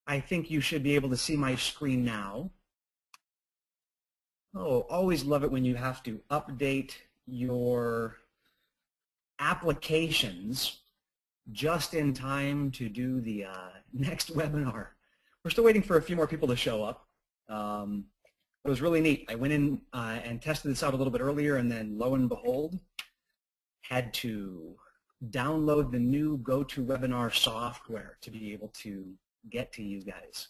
I think you should be able to see my screen now. Oh, always love it when you have to update your applications just in time to do the next webinar. We're still waiting for a few more people to show up. It was really neat. I went in and tested this out a little bit earlier, and then lo and behold, had to download the new GoToWebinar software to be able to get to you guys.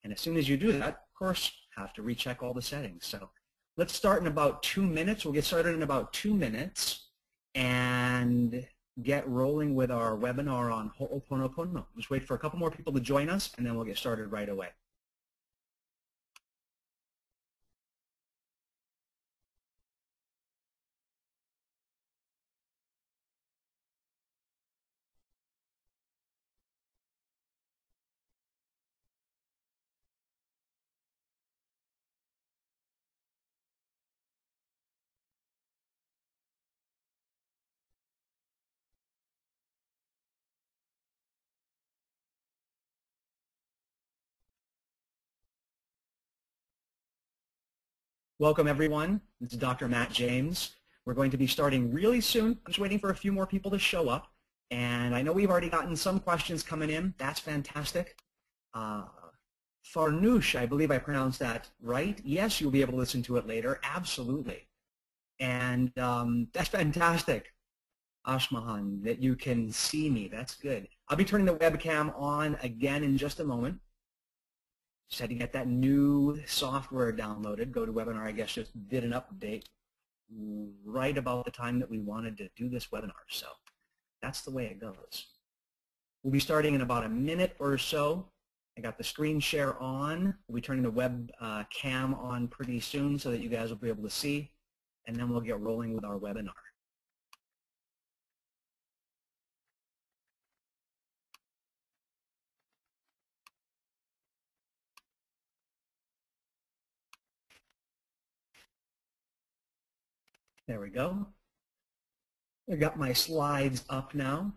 And as soon as you do that, of course, have to recheck all the settings. So let's start in about 2 minutes. We'll get started in about 2 minutes and get rolling with our webinar on Ho'oponopono. Just wait for a couple more people to join us, and then we'll get started right away. Welcome, everyone. This is Dr. Matt James. We're going to be starting really soon. I'm just waiting for a few more people to show up. And I know we've already gotten some questions coming in. That's fantastic. Farnoosh, I believe I pronounced that right. Yes, you'll be able to listen to it later. Absolutely. And that's fantastic, Ashmahan, that you can see me. That's good. I'll be turning the webcam on again in just a moment. Just had to get that new software downloaded. GoToWebinar, I guess, just did an update right about the time that we wanted to do this webinar. So that's the way it goes. We'll be starting in about a minute or so. I got the screen share on. We'll be turning the web cam on pretty soon so that you guys will be able to see. And then we'll get rolling with our webinar. There we go. I got my slides up now.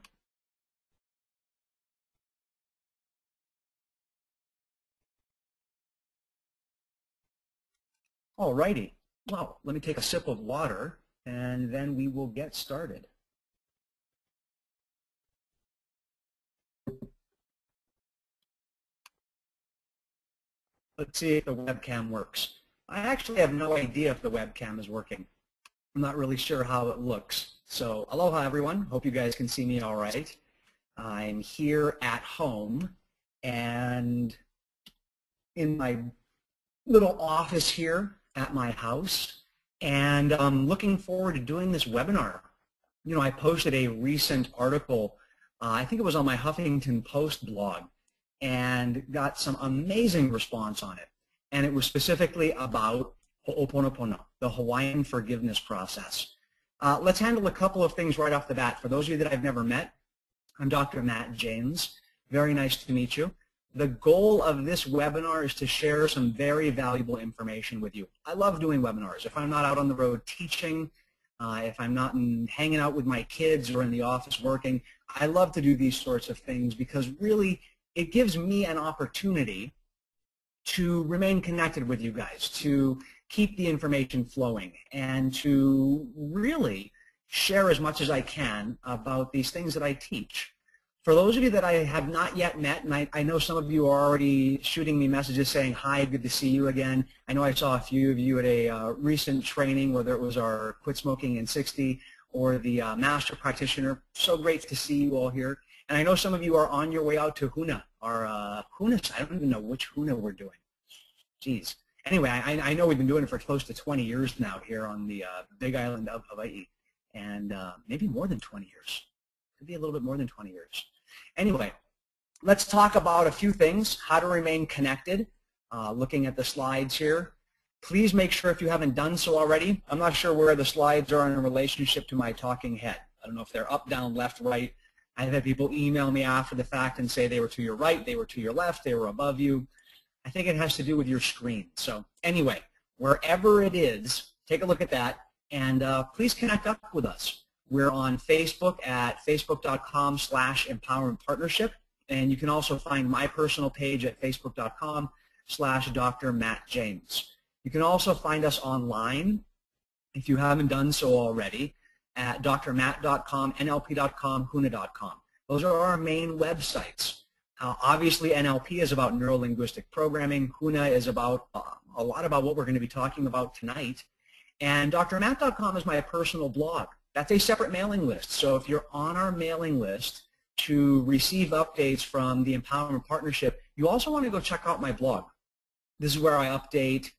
All righty. Well, let me take a sip of water, and then we will get started. Let's see if the webcam works. I actually have no idea if the webcam is working. I'm not really sure how it looks. So aloha, everyone. Hope you guys can see me all right. I'm here at home and in my little office here at my house, and I'm looking forward to doing this webinar. You know, I posted a recent article, I think it was on my Huffington Post blog, and got some amazing response on it. And it was specifically about Ho'oponopono, the Hawaiian forgiveness process. Let's handle a couple of things right off the bat. For those of you that I've never met, I'm Dr. Matt James. Very nice to meet you. The goal of this webinar is to share some very valuable information with you. I love doing webinars. If I'm not out on the road teaching, if I'm not hanging out with my kids or in the office working, I love to do these sorts of things because really it gives me an opportunity to remain connected with you guys, to keep the information flowing, and to really share as much as I can about these things that I teach. For those of you that I have not yet met, and I know some of you are already shooting me messages saying, hi, good to see you again. I know I saw a few of you at a recent training, whether it was our Quit Smoking in 60 or the Master Practitioner. So great to see you all here. And I know some of you are on your way out to Huna, our Huna, I don't even know which Huna we're doing. Geez. Anyway, I know we've been doing it for close to 20 years now here on the big island of Hawaii, and maybe more than 20 years. Could be a little bit more than 20 years. Anyway, let's talk about a few things, how to remain connected, looking at the slides here. Please make sure if you haven't done so already, I'm not sure where the slides are in relationship to my talking head. I don't know if they're up, down, left, right. I've had people email me after the fact and say they were to your right, they were to your left, they were above you. I think it has to do with your screen. So anyway, wherever it is, take a look at that, and please connect up with us. We're on Facebook at facebook.com/empowerment partnership. And you can also find my personal page at facebook.com/Dr. Matt James. You can also find us online, if you haven't done so already, at drmatt.com, nlp.com, huna.com. Those are our main websites. Obviously, NLP is about neuro-linguistic programming. Huna is about a lot about what we're going to be talking about tonight. And drmatt.com is my personal blog. That's a separate mailing list. So if you're on our mailing list to receive updates from the Empowerment Partnership, you also want to go check out my blog. This is where I update.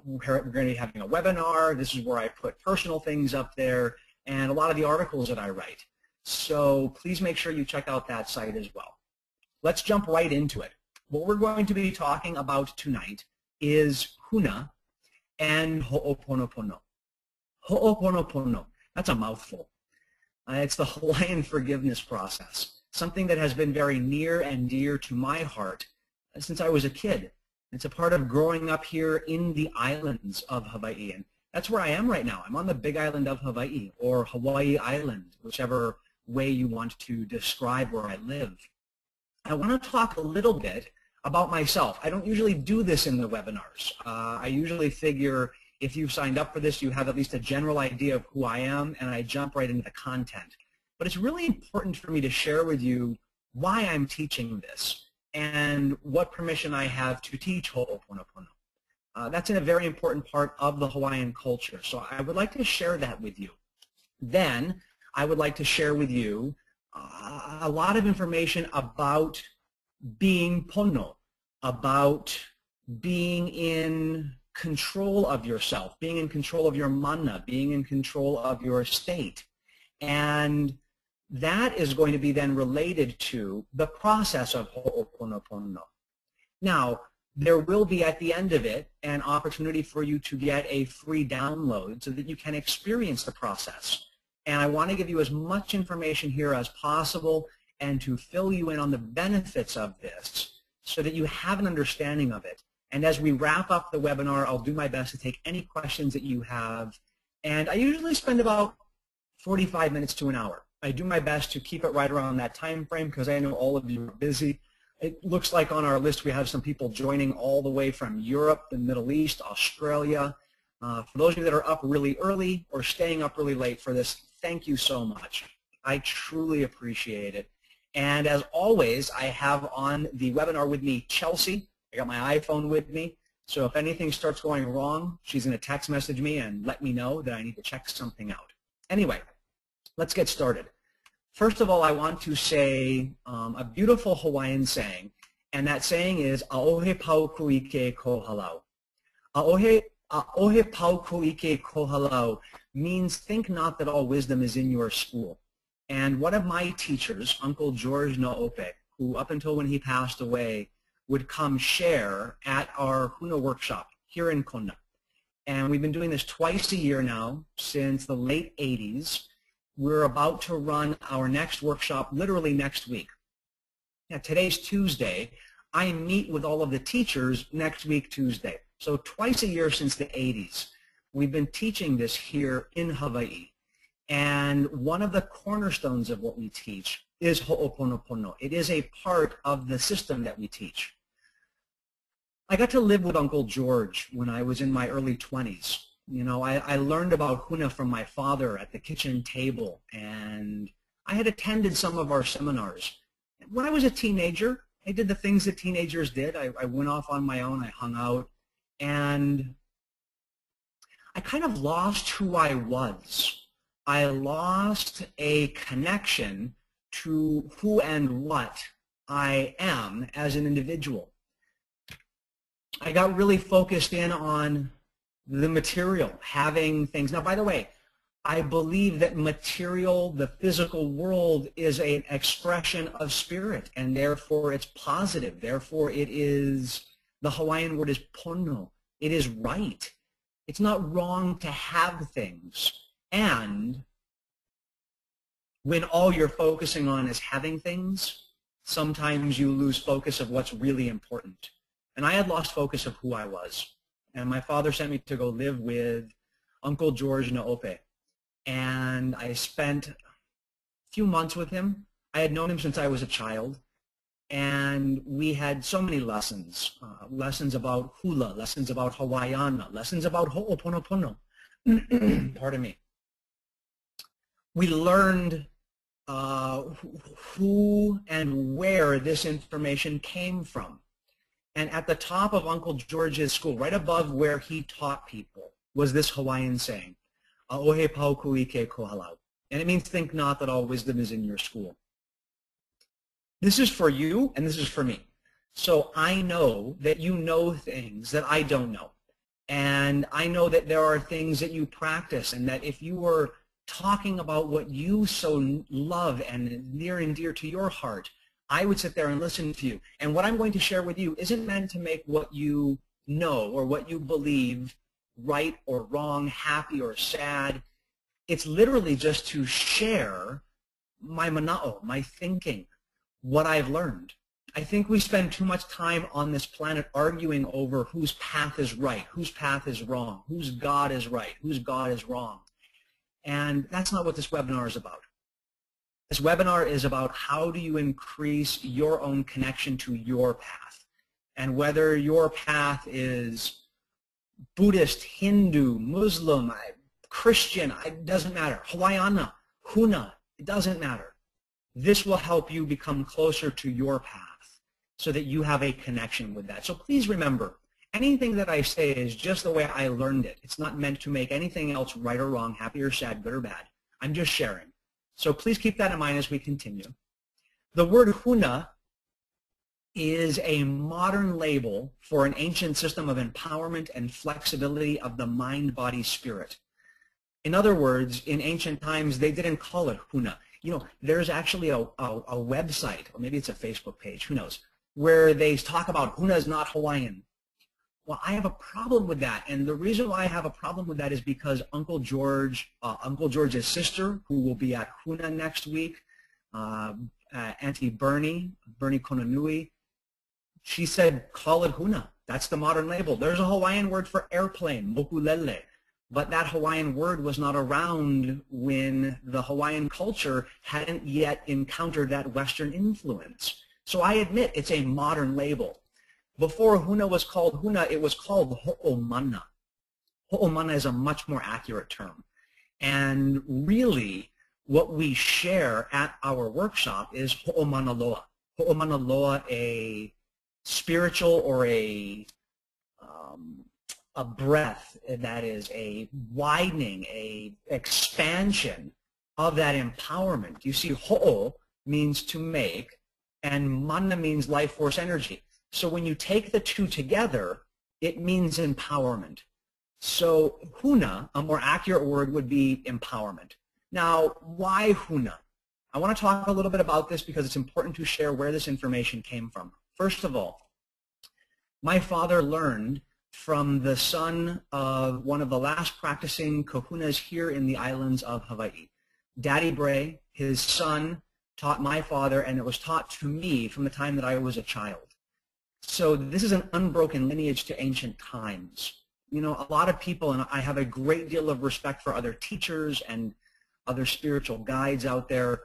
We're going to be having a webinar. This is where I put personal things up there and a lot of the articles that I write. So please make sure you check out that site as well. Let's jump right into it. What we're going to be talking about tonight is Huna and Ho'oponopono. Ho'oponopono, that's a mouthful. It's the Hawaiian forgiveness process, something that has been very near and dear to my heart since I was a kid. It's a part of growing up here in the islands of Hawaii, and that's where I am right now. I'm on the big island of Hawaii, or Hawaii Island, whichever way you want to describe where I live. I want to talk a little bit about myself. I don't usually do this in the webinars. I usually figure if you've signed up for this, you have at least a general idea of who I am, and I jump right into the content. But it's really important for me to share with you why I'm teaching this and what permission I have to teach Ho'oponopono. That's a very important part of the Hawaiian culture, so I would like to share that with you. Then I would like to share with you a lot of information about being pono, about being in control of yourself, being in control of your mana, being in control of your state. And that is going to be then related to the process of Ho'oponopono. Now, there will be at the end of it an opportunity for you to get a free download so that you can experience the process. And I want to give you as much information here as possible and to fill you in on the benefits of this so that you have an understanding of it. And as we wrap up the webinar, I'll do my best to take any questions that you have. And I usually spend about 45 minutes to an hour. I do my best to keep it right around that time frame because I know all of you are busy. It looks like on our list we have some people joining all the way from Europe, the Middle East, Australia. For those of you that are up really early or staying up really late for this, thank you so much. I truly appreciate it. And as always, I have on the webinar with me Chelsea. I got my iPhone with me. So if anything starts going wrong, she's going to text message me and let me know that I need to check something out. Anyway, let's get started. First of all, I want to say a beautiful Hawaiian saying, and that saying is "Aohe pau kuike ko halau." Aohe pau kuike ko halau means think not that all wisdom is in your school. And one of my teachers, Uncle George Naope, who up until when he passed away would come share at our Huna workshop here in Kona. And we've been doing this twice a year now since the late 80s. We're about to run our next workshop literally next week. Now, today's Tuesday. I meet with all of the teachers next week, Tuesday. So twice a year since the 80s. We've been teaching this here in Hawaii. And one of the cornerstones of what we teach is Ho'oponopono. It is a part of the system that we teach. I got to live with Uncle George when I was in my early 20s. You know, I learned about Huna from my father at the kitchen table, and I had attended some of our seminars. When I was a teenager, I did the things that teenagers did. I went off on my own, I hung out, and I kind of lost who I was. I lost a connection to who and what I am as an individual. I got really focused in on the material, having things. Now, by the way, I believe that material, the physical world, is an expression of spirit, and therefore it's positive. Therefore, it is, the Hawaiian word is pono. It is right. It's not wrong to have things. And when all you're focusing on is having things, sometimes you lose focus of what's really important. And I had lost focus of who I was. And my father sent me to go live with Uncle George Naope. And I spent a few months with him. I had known him since I was a child, and we had so many lessons, lessons about hula, lessons about Hawaiian, lessons about ho'oponopono. Pardon me. We learned who and where this information came from. And at the top of Uncle George's school, right above where he taught people, was this Hawaiian saying, "A'ohe pau ku'ike kohalau." And it means, think not that all wisdom is in your school. This is for you, and this is for me. So I know that you know things that I don't know. And I know that there are things that you practice, and that if you were talking about what you so love and near and dear to your heart, I would sit there and listen to you. And what I'm going to share with you isn't meant to make what you know or what you believe right or wrong, happy or sad. It's literally just to share my mana'o, my thinking, what I've learned. I think we spend too much time on this planet arguing over whose path is right, whose path is wrong, whose God is right, whose God is wrong. And that's not what this webinar is about. This webinar is about how do you increase your own connection to your path. And whether your path is Buddhist, Hindu, Muslim, Christian, it doesn't matter. Hawaiian, Huna, it doesn't matter. This will help you become closer to your path so that you have a connection with that. So please remember, anything that I say is just the way I learned it. It's not meant to make anything else right or wrong, happy or sad, good or bad. I'm just sharing. So please keep that in mind as we continue. The word Huna is a modern label for an ancient system of empowerment and flexibility of the mind, body, spirit. In other words, in ancient times, they didn't call it Huna. You know, there's actually a website, or maybe it's a Facebook page, who knows, where they talk about Huna is not Hawaiian. Well, I have a problem with that, and the reason why I have a problem with that is because Uncle George's sister, who will be at Huna next week, Auntie Bernie Konanui, she said, call it Huna. That's the modern label. There's a Hawaiian word for airplane, mokulele, but that Hawaiian word was not around when the Hawaiian culture hadn't yet encountered that Western influence. So I admit it's a modern label. Before Huna was called Huna, it was called ho'omana. Ho'omana is a much more accurate term. And really, what we share at our workshop is ho'omana loa. Ho'omana loa, a spiritual or a breath that is a widening, a expansion of that empowerment. You see, ho'o means to make, and mana means life force energy. So when you take the two together, it means empowerment. So Huna, a more accurate word, would be empowerment. Now, why Huna? I want to talk a little bit about this because it's important to share where this information came from. First of all, my father learned from the son of one of the last practicing kahunas here in the islands of Hawaii. Daddy Bray, his son, taught my father, and it was taught to me from the time that I was a child. So this is an unbroken lineage to ancient times. You know, a lot of people, and I have a great deal of respect for other teachers and other spiritual guides out there.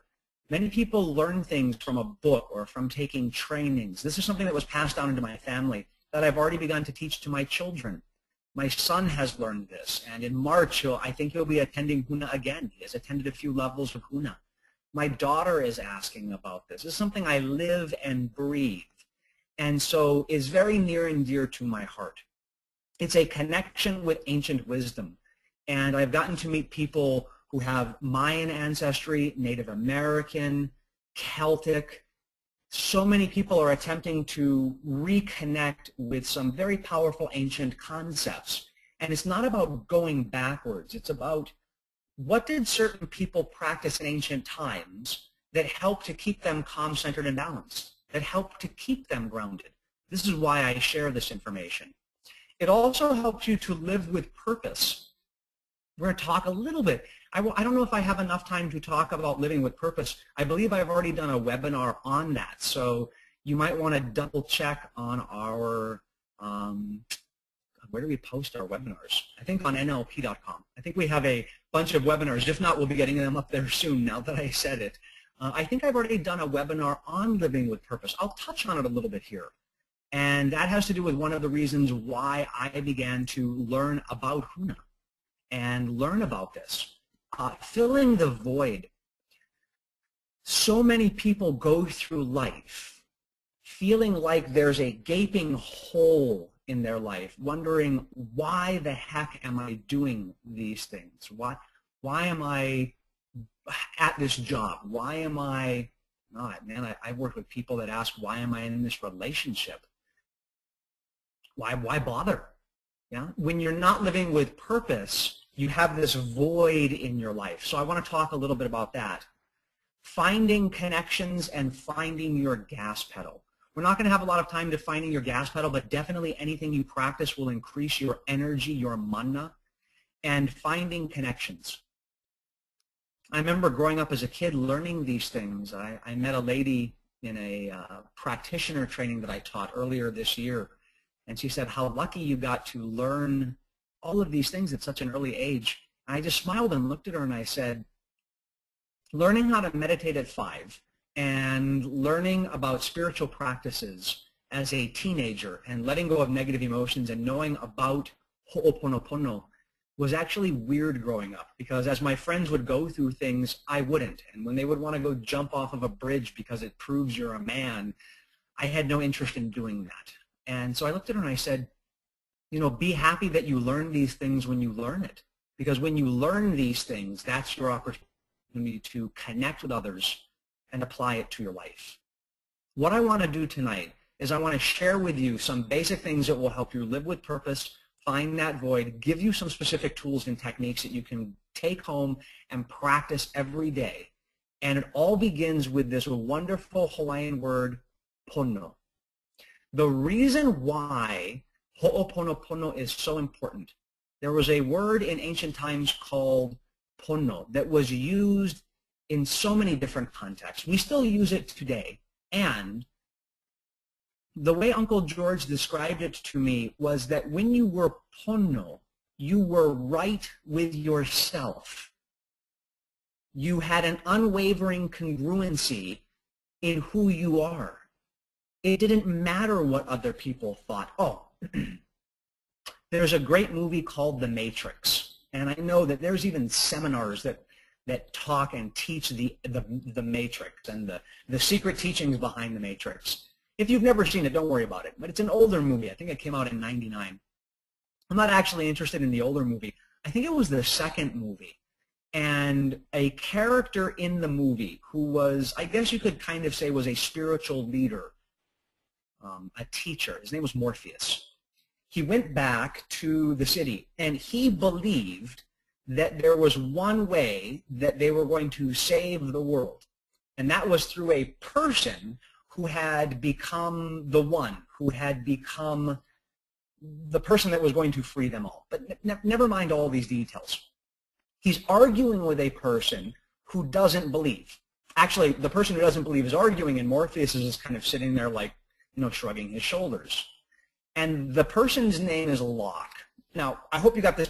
Many people learn things from a book or from taking trainings. This is something that was passed down into my family that I've already begun to teach to my children. My son has learned this, and in March, I think he'll be attending Huna again. He has attended a few levels of Huna. My daughter is asking about this. This is something I live and breathe, and so is very near and dear to my heart. It's a connection with ancient wisdom, and I've gotten to meet people who have Mayan ancestry, Native American, Celtic. So many people are attempting to reconnect with some very powerful ancient concepts. And it's not about going backwards. It's about what did certain people practice in ancient times that helped to keep them calm, centered, and balanced, that helped to keep them grounded. This is why I share this information. It also helps you to live with purpose. We're going to talk a little bit. I don't know if I have enough time to talk about living with purpose. I believe I've already done a webinar on that. So you might want to double check on our, where do we post our webinars? I think on NLP.com. I think we have a bunch of webinars. If not, we'll be getting them up there soon now that I said it. I think I've already done a webinar on living with purpose. I'll touch on it a little bit here. And that has to do with one of the reasons why I began to learn about Huna and learn about this. Filling the void. So many people go through life feeling like there's a gaping hole in their life, wondering, why the heck am I doing these things? Why am I at this job? Why am I not? Man, I've worked with people that ask, why am I in this relationship? Why bother? Yeah? When you're not living with purpose, you have this void in your life. So I want to talk a little bit about that. Finding connections and finding your gas pedal. We're not going to have a lot of time to finding your gas pedal, but definitely anything you practice will increase your energy, your mana, and finding connections. I remember growing up as a kid learning these things. I met a lady in a practitioner training that I taught earlier this year, and she said how lucky you got to learn all of these things at such an early age. And I just smiled and looked at her and I said, learning how to meditate at 5 and learning about spiritual practices as a teenager and letting go of negative emotions and knowing about Ho'oponopono was actually weird growing up, because as my friends would go through things, I wouldn't. And when they would want to go jump off of a bridge because it proves you're a man, I had no interest in doing that. And so I looked at her and I said, you know, be happy that you learn these things when you learn it. Because when you learn these things, that's your opportunity to connect with others and apply it to your life. What I want to do tonight is I want to share with you some basic things that will help you live with purpose, find that void, give you some specific tools and techniques that you can take home and practice every day. And it all begins with this wonderful Hawaiian word, pono. The reason why Ho'oponopono is so important, there was a word in ancient times called pono that was used in so many different contexts. We still use it today. And the way Uncle George described it to me was that when you were pono, you were right with yourself. You had an unwavering congruency in who you are. It didn't matter what other people thought. Oh, there's a great movie called The Matrix. And I know that there's even seminars that talk and teach the Matrix and the secret teachings behind the Matrix. If you've never seen it, don't worry about it. But it's an older movie. I think it came out in '99. I'm not actually interested in the older movie. I think it was the second movie. And a character in the movie who was, I guess you could kind of say, was a spiritual leader, a teacher. His name was Morpheus. He went back to the city, and he believed that there was one way that they were going to save the world, and that was through a person who had become the one, who had become the person that was going to free them all. But never mind all these details. He's arguing with a person who doesn't believe. Actually, the person who doesn't believe is arguing, and Morpheus is just kind of sitting there like, you know, shrugging his shoulders. And the person's name is Locke. Now, I hope you got this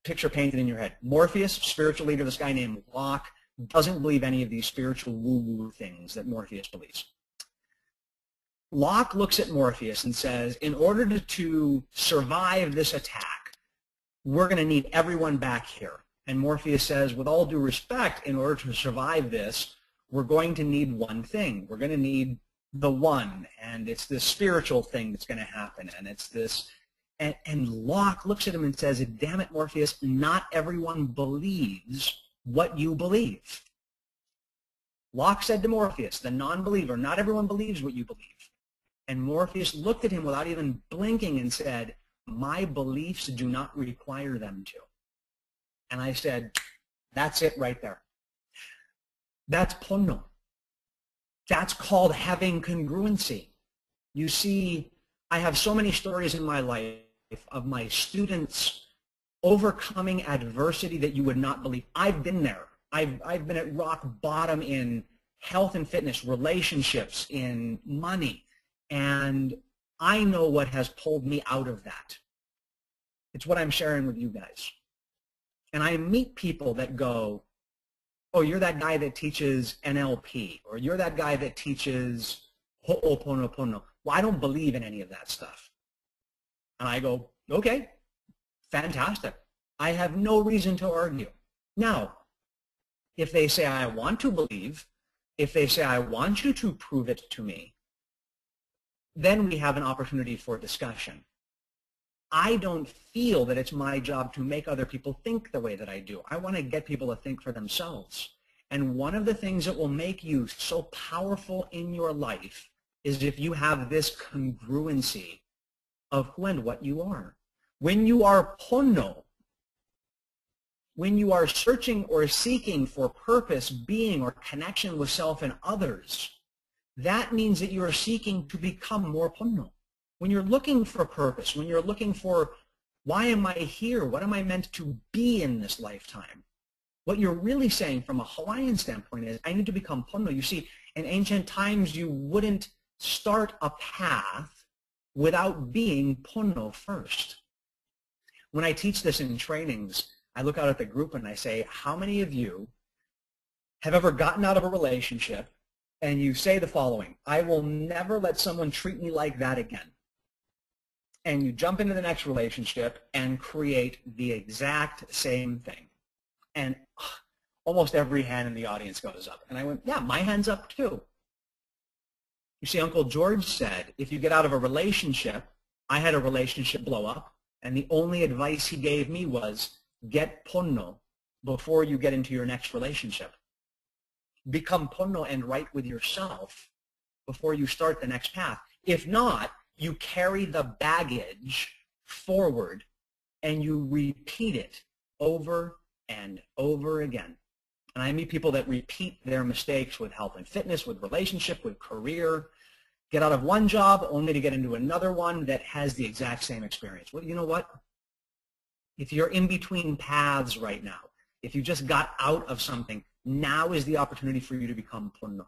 picture painted in your head. Morpheus, spiritual leader, this guy named Locke, doesn't believe any of these spiritual woo-woo things that Morpheus believes. Locke looks at Morpheus and says, in order to survive this attack, we're going to need everyone back here. And Morpheus says, with all due respect, in order to survive this, we're going to need one thing. We're going to need the one, and it's this spiritual thing that's going to happen, and it's this. And Locke looks at him and says, damn it, Morpheus, not everyone believes what you believe. Locke said to Morpheus, the non-believer, not everyone believes what you believe. And Morpheus looked at him without even blinking and said, my beliefs do not require them to. And I said, that's it right there. That's pono. That's called having congruency. You see, I have so many stories in my life of my students overcoming adversity that you would not believe. I've been there. I've been at rock bottom in health and fitness, relationships, in money, and I know what has pulled me out of that. It's what I'm sharing with you guys. And I meet people that go, oh, you're that guy that teaches NLP, or you're that guy that teaches Ho'oponopono. Well, I don't believe in any of that stuff. And I go, okay, fantastic. I have no reason to argue. Now, if they say I want to believe, if they say I want you to prove it to me, then we have an opportunity for discussion. I don't feel that it's my job to make other people think the way that I do. I want to get people to think for themselves. And one of the things that will make you so powerful in your life is if you have this congruency of who and what you are. When you are pono, when you are searching or seeking for purpose, being, or connection with self and others, that means that you are seeking to become more pono. When you're looking for purpose, when you're looking for why am I here, what am I meant to be in this lifetime, what you're really saying from a Hawaiian standpoint is, I need to become pono. You see, in ancient times, you wouldn't start a path without being pono first. When I teach this in trainings, I look out at the group and I say, how many of you have ever gotten out of a relationship and you say the following, I will never let someone treat me like that again. And you jump into the next relationship and create the exact same thing. And almost every hand in the audience goes up. And I went, yeah, my hand's up too. You see, Uncle George said, if you get out of a relationship, I had a relationship blow up, and the only advice he gave me was, get pono before you get into your next relationship. Become pono and right with yourself before you start the next path. If not, you carry the baggage forward and you repeat it over and over again. And I meet people that repeat their mistakes with health and fitness, with relationship, with career, get out of one job only to get into another one that has the exact same experience. Well, you know what? If you're in between paths right now, if you just got out of something, now is the opportunity for you to become pono,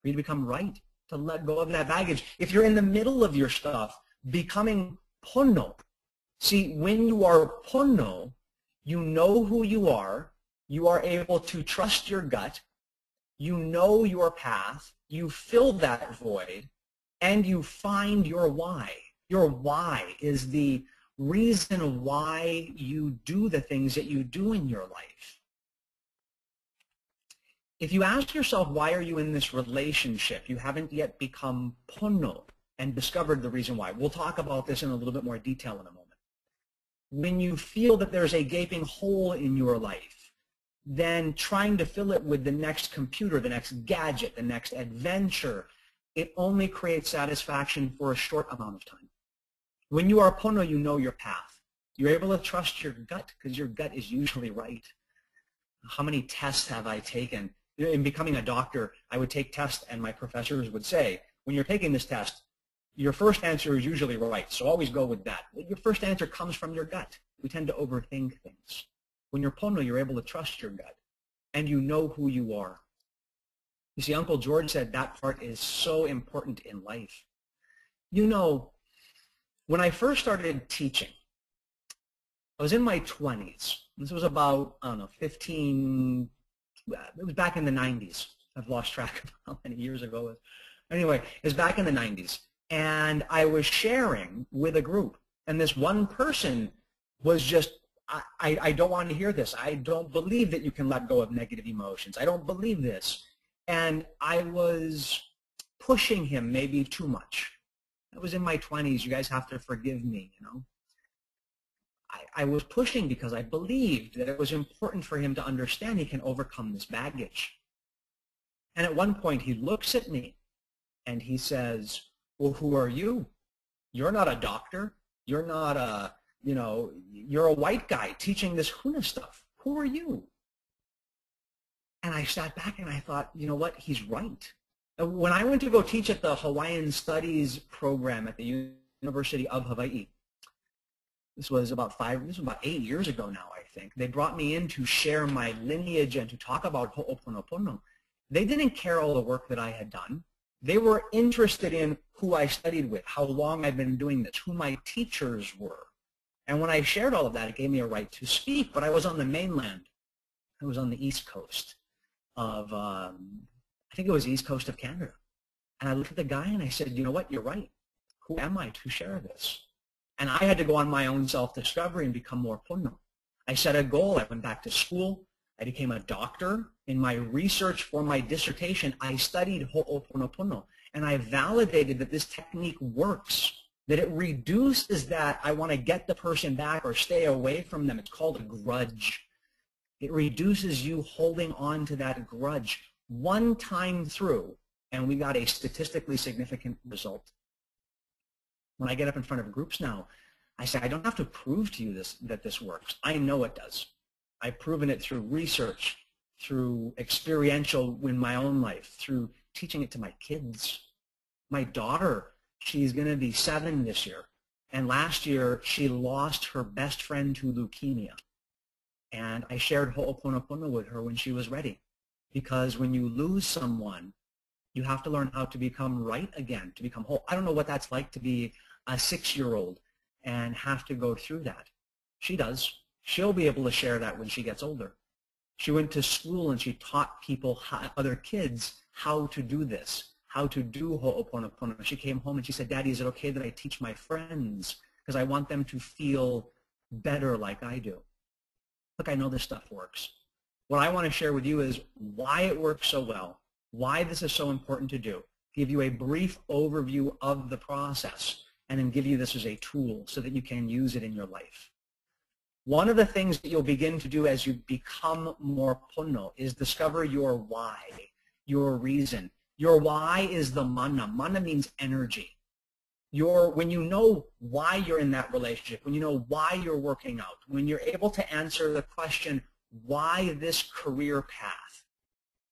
for you to become right, to let go of that baggage. If you're in the middle of your stuff, becoming pono. See, when you are pono, you know who you are able to trust your gut, you know your path, you fill that void, and you find your why. Your why is the reason why you do the things that you do in your life. If you ask yourself, why are you in this relationship, you haven't yet become pono and discovered the reason why. We'll talk about this in a little bit more detail in a moment. When you feel that there's a gaping hole in your life, then trying to fill it with the next computer, the next gadget, the next adventure, it only creates satisfaction for a short amount of time. When you are pono, you know your path. You're able to trust your gut because your gut is usually right. How many tests have I taken? In becoming a doctor, I would take tests and my professors would say, when you're taking this test, your first answer is usually right, so always go with that. Your first answer comes from your gut. We tend to overthink things. When you're pono, you're able to trust your gut, and you know who you are. You see, Uncle George said that part is so important in life. You know, when I first started teaching, I was in my 20s. This was about, I don't know, 15, it was back in the 90s. I've lost track of how many years ago it was. Anyway, it was back in the 90s. And I was sharing with a group. And this one person was just, I don't want to hear this. I don't believe that you can let go of negative emotions. I don't believe this. And I was pushing him maybe too much. I was in my 20s. You guys have to forgive me, you know. I was pushing because I believed that it was important for him to understand he can overcome this baggage. And at one point he looks at me and he says, well, who are you? You're not a doctor. You're not a, you know, you're a white guy teaching this Huna stuff. Who are you? And I sat back and I thought, you know what, he's right. When I went to go teach at the Hawaiian Studies program at the University of Hawaii, this was about 8 years ago now, I think. They brought me in to share my lineage and to talk about Ho'oponopono. They didn't care all the work that I had done. They were interested in who I studied with, how long I've been doing this, who my teachers were. And when I shared all of that, it gave me a right to speak, but I was on the mainland. I was on the East Coast. of, I think it was East Coast of Canada. And I looked at the guy and I said, you know what, you're right. Who am I to share this? And I had to go on my own self-discovery and become more punno. I set a goal. I went back to school. I became a doctor. In my research for my dissertation, I studied ho'oponopono, and I validated that this technique works, that it reduces that I want to get the person back or stay away from them. It's called a grudge. It reduces you holding on to that grudge one time through, and we got a statistically significant result. When I get up in front of groups now, I say, I don't have to prove to you that this works. I know it does. I've proven it through research, through experiential in my own life, through teaching it to my kids. My daughter, she's going to be 7 this year, and last year she lost her best friend to leukemia. And I shared ho'oponopono with her when she was ready, because when you lose someone, you have to learn how to become right again, to become whole. I don't know what that's like to be a 6-year-old and have to go through that. She does. She'll be able to share that when she gets older. She went to school and she taught people, other kids, how to do this, how to do ho'oponopono. She came home and she said, Daddy, is it okay that I teach my friends? Because I want them to feel better like I do. Look, I know this stuff works. What I want to share with you is why it works so well, why this is so important to do, give you a brief overview of the process, and then give you this as a tool so that you can use it in your life. One of the things that you'll begin to do as you become more punno is discover your why, your reason. Your why is the mana. Mana means energy. When you know why you're in that relationship, when you know why you're working out, when you're able to answer the question, why this career path,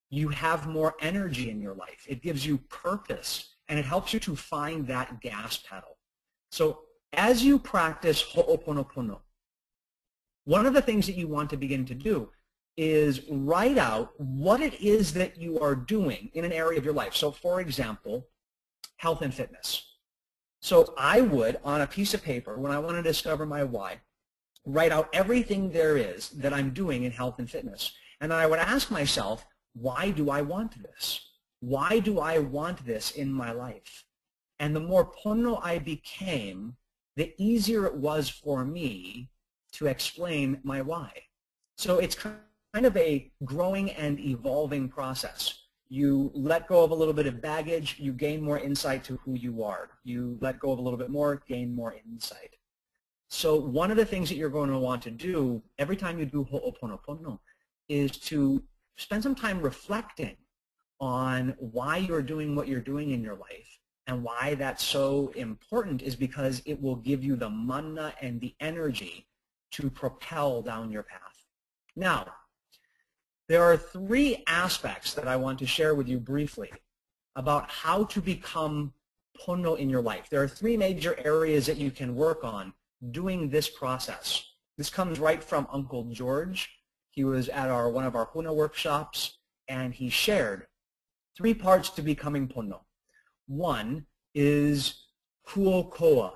you have more energy in your life. It gives you purpose, and it helps you to find that gas pedal. So as you practice ho'oponopono, one of the things that you want to begin to do is write out what it is that you are doing in an area of your life. So for example, health and fitness. So I would, on a piece of paper, when I want to discover my why, write out everything there is that I'm doing in health and fitness. And then I would ask myself, why do I want this? Why do I want this in my life? And the more punno I became, the easier it was for me to explain my why. So it's kind of a growing and evolving process. You let go of a little bit of baggage, you gain more insight to who you are. You let go of a little bit more, gain more insight. So one of the things that you're going to want to do every time you do ho'oponopono is to spend some time reflecting on why you're doing what you're doing in your life. And why that's so important is because it will give you the mana and the energy to propel down your path. Now, there are 3 aspects that I want to share with you briefly about how to become punno in your life. There are 3 major areas that you can work on doing this process. This comes right from Uncle George. He was at one of our Huna workshops, and he shared 3 parts to becoming punno. One is kuokoa.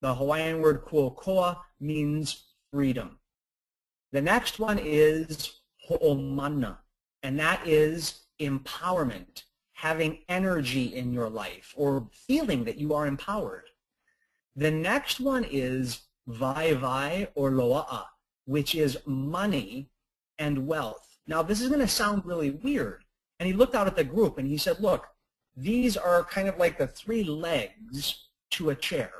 The Hawaiian word kuokoa means freedom. The next one is ho'omana, and that is empowerment, having energy in your life or feeling that you are empowered. The next one is vai or loa'a, which is money and wealth. Now this is going to sound really weird. And he looked out at the group and he said, look, these are kind of like the 3 legs to a chair.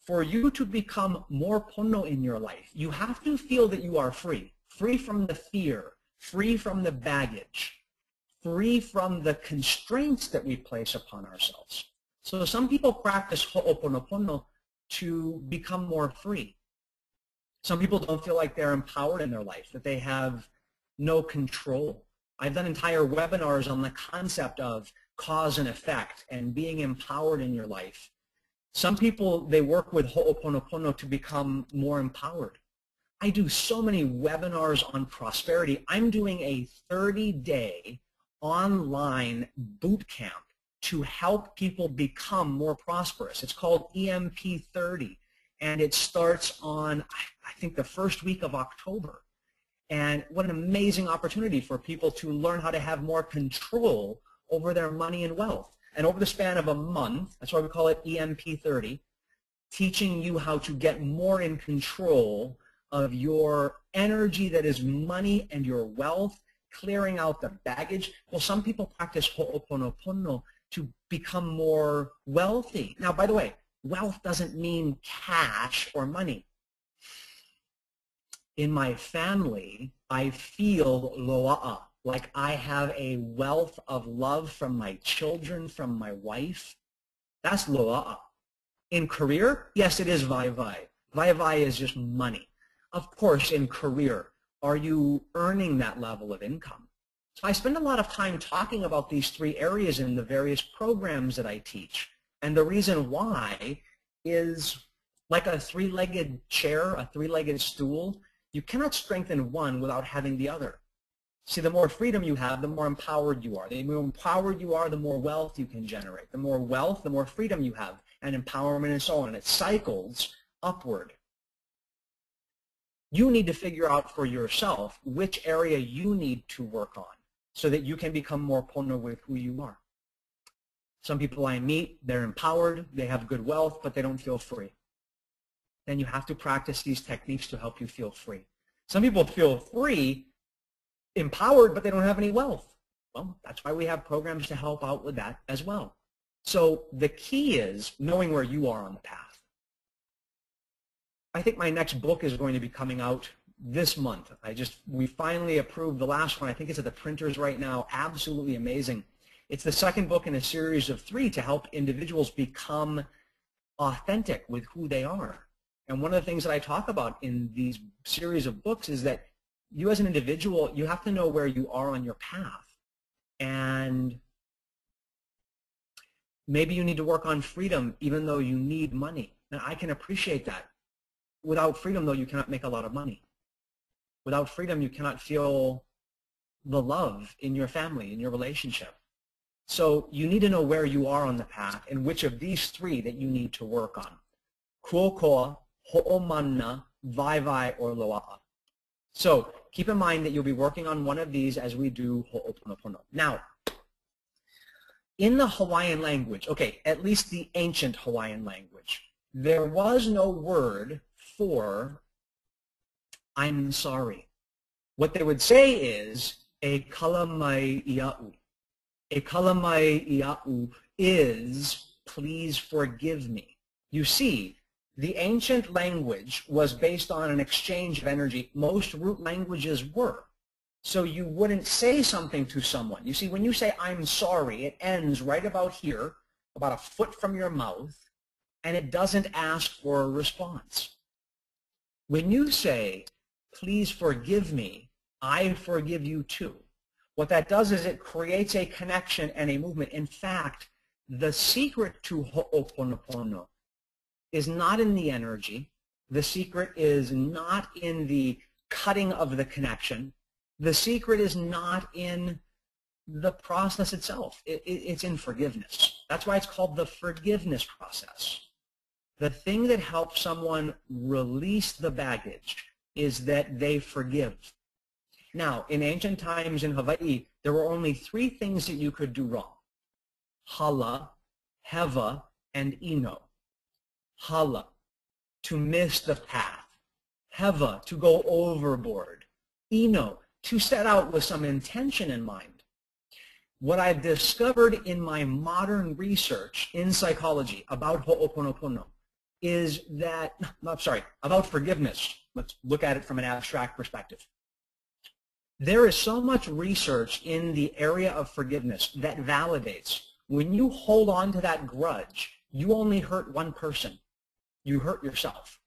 For you to become more punno in your life, you have to feel that you are free. Free from the fear, free from the baggage, free from the constraints that we place upon ourselves. So some people practice ho'oponopono to become more free. Some people don't feel like they're empowered in their life, that they have no control. I've done entire webinars on the concept of cause and effect and being empowered in your life. Some people, they work with ho'oponopono to become more empowered. I do so many webinars on prosperity. I'm doing a 30-day online boot camp to help people become more prosperous. It's called EMP 30, and it starts on, I think, the first week of October. And what an amazing opportunity for people to learn how to have more control over their money and wealth. And over the span of a month, that's why we call it EMP 30, teaching you how to get more in control of your energy that is money and your wealth, clearing out the baggage. Well, some people practice ho'oponopono to become more wealthy. Now, by the way, wealth doesn't mean cash or money. In my family, I feel loa'a, like I have a wealth of love from my children, from my wife. That's loa'a. In career, yes, it is vai-vai. Vai-vai is just money. Of course, in career, are you earning that level of income? So I spend a lot of time talking about these three areas in the various programs that I teach. And the reason why is like a three-legged chair, a three-legged stool. You cannot strengthen one without having the other. See, the more freedom you have, the more empowered you are. The more empowered you are, the more wealth you can generate. The more wealth, the more freedom you have, and empowerment and so on. And it cycles upward. You need to figure out for yourself which area you need to work on so that you can become more pono with who you are. Some people I meet, they're empowered, they have good wealth, but they don't feel free. Then you have to practice these techniques to help you feel free. Some people feel free, empowered, but they don't have any wealth. Well, that's why we have programs to help out with that as well. So the key is knowing where you are on the path. I think my next book is going to be coming out this month. We finally approved the last one. I think it's at the printers right now. Absolutely amazing. It's the second book in a series of 3 to help individuals become authentic with who they are. And one of the things that I talk about in these series of books is that you as an individual, you have to know where you are on your path. And maybe you need to work on freedom even though you need money. And I can appreciate that. Without freedom, though, you cannot make a lot of money. Without freedom, you cannot feel the love in your family, in your relationship. So you need to know where you are on the path and which of these 3 that you need to work on. Kuokoa, ho'omanna, vai-vai, or loa'a. So keep in mind that you'll be working on one of these as we do ho'oponopono. Now, in the Hawaiian language, okay, at least the ancient Hawaiian language, there was no word for I'm sorry. What they would say is e kalamai ia'u. E kalamai ia'u is please forgive me. You see, the ancient language was based on an exchange of energy. Most root languages were. So you wouldn't say something to someone. You see, when you say I'm sorry, it ends right about here, about a foot from your mouth, and it doesn't ask for a response. When you say, please forgive me, I forgive you too, what that does is it creates a connection and a movement. In fact, the secret to ho'oponopono is not in the energy. The secret is not in the cutting of the connection. The secret is not in the process itself. It's in forgiveness. That's why it's called the forgiveness process. The thing that helps someone release the baggage is that they forgive. Now, in ancient times in Hawaii, there were only 3 things that you could do wrong. Hala, heva, and ino. Hala, to miss the path. Heva, to go overboard. Ino, to set out with some intention in mind. What I've discovered in my modern research in psychology about ho'oponopono is that, about forgiveness. Let's look at it from an abstract perspective. There is so much research in the area of forgiveness that validates when you hold on to that grudge, you only hurt one person. You hurt yourself.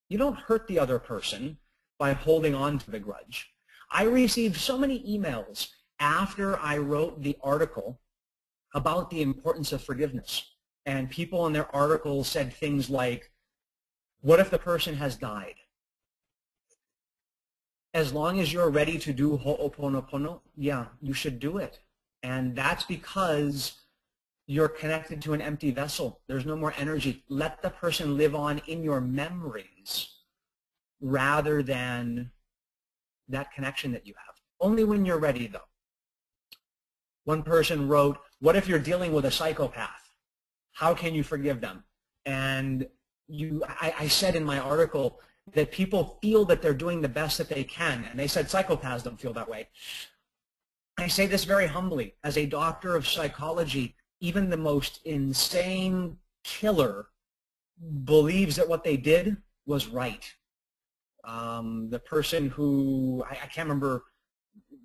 You don't hurt the other person by holding on to the grudge. I received so many emails after I wrote the article about the importance of forgiveness. And people in their articles said things like, what if the person has died? As long as you're ready to do ho'oponopono, yeah, you should do it. And that's because you're connected to an empty vessel. There's no more energy. Let the person live on in your memories rather than that connection that you have. Only when you're ready, though. One person wrote, what if you're dealing with a psychopath? How can you forgive them? And I said in my article that people feel that they're doing the best that they can, and they said psychopaths don't feel that way. I say this very humbly. As a doctor of psychology, even the most insane killer believes that what they did was right. The person who, I can't remember,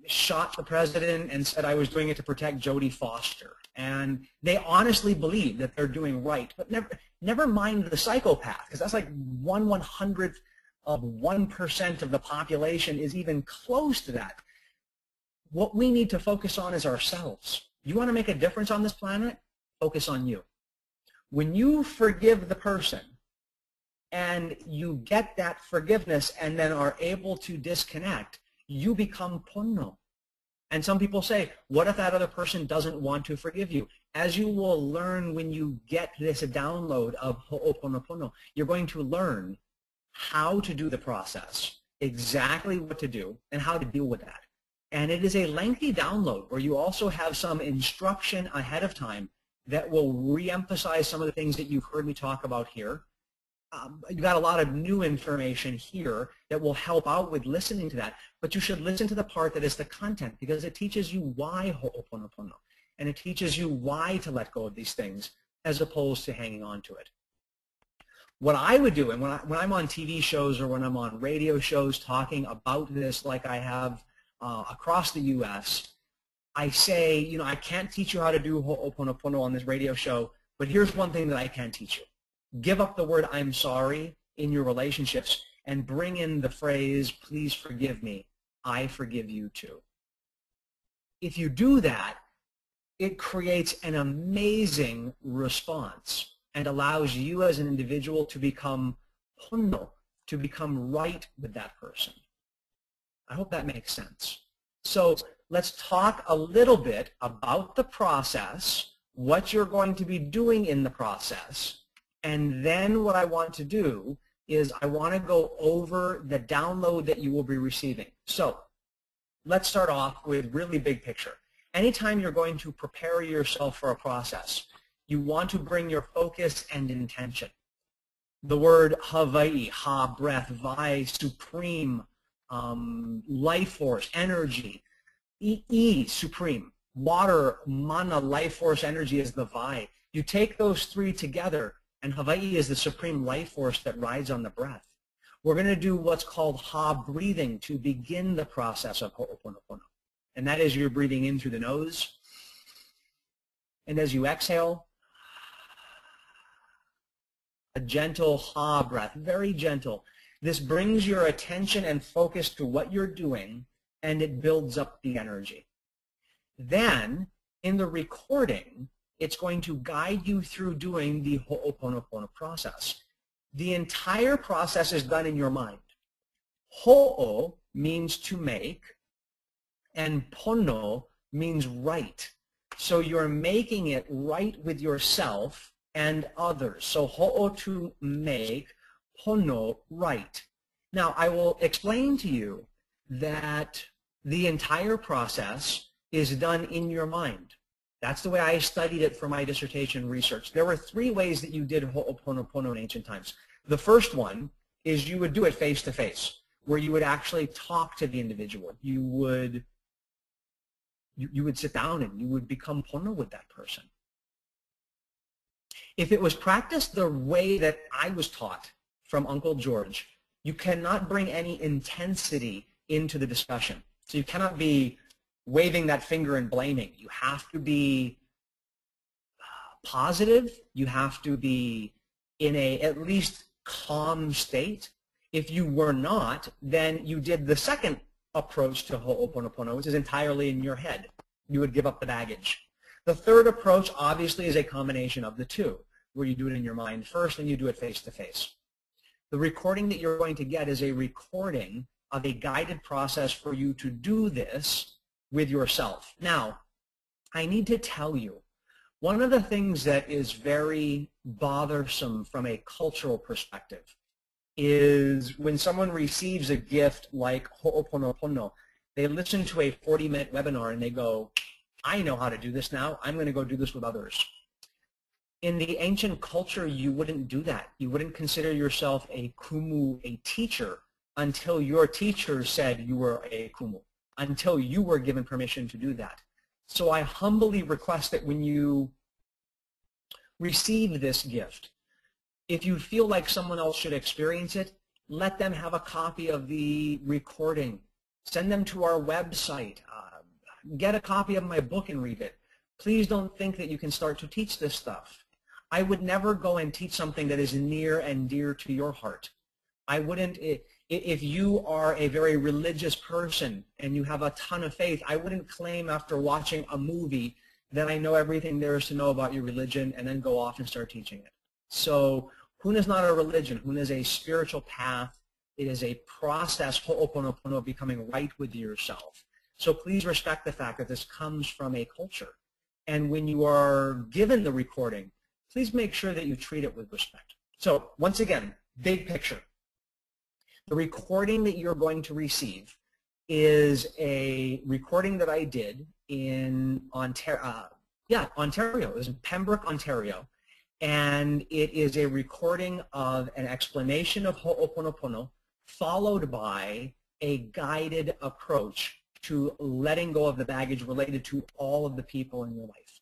shot the president and said I was doing it to protect Jodie Foster. And they honestly believe that they're doing right. But never mind the psychopath, because that's like 1/100th of 1% of the population is even close to that. What we need to focus on is ourselves. You want to make a difference on this planet? Focus on you. When you forgive the person and you get that forgiveness and then are able to disconnect, you become punno. And some people say, what if that other person doesn't want to forgive you? As you will learn when you get this download of ho'oponopono, you're going to learn how to do the process, exactly what to do, and how to deal with that. And it is a lengthy download where you also have some instruction ahead of time that will re-emphasize some of the things that you've heard me talk about here. You got a lot of new information here that will help out with listening to that, but you should listen to the part that is the content, because it teaches you why ho'oponopono, and it teaches you why to let go of these things as opposed to hanging on to it. What I would do, and when I'm on TV shows or when I'm on radio shows talking about this like I have across the U.S., I say, you know, I can't teach you how to do ho'oponopono on this radio show, but here's one thing that I can teach you. Give up the word I'm sorry in your relationships and bring in the phrase, please forgive me, I forgive you too. If you do that, it creates an amazing response and allows you as an individual to become punno, to become right with that person. I hope that makes sense. So let's talk a little bit about the process, what you're going to be doing in the process, and then what I want to do is I want to go over the download that you will be receiving. So let's start off with really big picture. Anytime you're going to prepare yourself for a process, you want to bring your focus and intention. The word Hawaii, ha, breath, vai, supreme, life force, energy, e, supreme, water, mana, life force, energy is the vai. You take those three together, and Hawaii is the supreme life force that rides on the breath. We're going to do what's called ha breathing to begin the process of ho'oponopono. And that is you're breathing in through the nose. And as you exhale, a gentle ha breath, very gentle. This brings your attention and focus to what you're doing, and it builds up the energy. Then, in the recording, it's going to guide you through doing the ho'oponopono process. The entire process is done in your mind. Ho'o means to make, and pono means right. So you're making it right with yourself and others. So ho'o to make, pono right. Now I will explain to you that the entire process is done in your mind. That's the way I studied it for my dissertation research. There were three ways that you did ho'oponopono in ancient times. The first one is you would do it face to face, where you would actually talk to the individual. You would sit down and you would become pono with that person. If it was practiced the way that I was taught from Uncle George, you cannot bring any intensity into the discussion. So you cannot be waving that finger and blaming. You have to be positive. You have to be in a at least calm state. If you were not, then you did the second approach to ho'oponopono, which is entirely in your head. You would give up the baggage. The third approach obviously is a combination of the two, where you do it in your mind first and you do it face to face. The recording that you're going to get is a recording of a guided process for you to do this with yourself. Now, I need to tell you, one of the things that is very bothersome from a cultural perspective is when someone receives a gift like Ho'oponopono, they listen to a 40-minute webinar and they go, I know how to do this now. I'm going to go do this with others. In the ancient culture, you wouldn't do that. You wouldn't consider yourself a kumu, a teacher, until your teacher said you were a kumu, until you were given permission to do that. So I humbly request that when you receive this gift, if you feel like someone else should experience it, let them have a copy of the recording. Send them to our website. Get a copy of my book and read it. Please don't think that you can start to teach this stuff. I would never go and teach something that is near and dear to your heart. I wouldn't, if you are a very religious person and you have a ton of faith, I wouldn't claim after watching a movie that I know everything there is to know about your religion and then go off and start teaching it. So Huna is not a religion. Huna is a spiritual path. It is a process, Ho'oponopono, of becoming right with yourself. So please respect the fact that this comes from a culture. And when you are given the recording, please make sure that you treat it with respect. So once again, big picture. The recording that you're going to receive is a recording that I did in Ontario. Ontario. It was in Pembroke, Ontario. And it is a recording of an explanation of Ho'oponopono followed by a guided approach to letting go of the baggage related to all of the people in your life.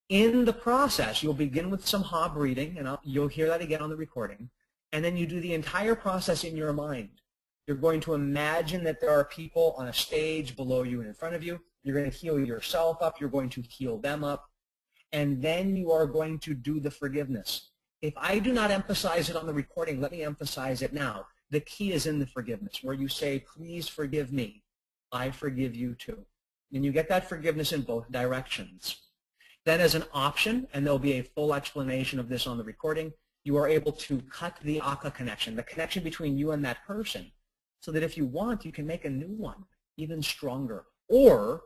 In the process, you'll begin with some Ha breathing, and you'll hear that again on the recording, and then you do the entire process in your mind. You're going to imagine that there are people on a stage below you and in front of you. You're going to heal yourself up. You're going to heal them up. And then you are going to do the forgiveness. If I do not emphasize it on the recording, let me emphasize it now. The key is in the forgiveness, where you say, please forgive me. I forgive you too. And you get that forgiveness in both directions. Then as an option, and there'll be a full explanation of this on the recording, you are able to cut the aka connection, the connection between you and that person, so that if you want, you can make a new one, even stronger. Or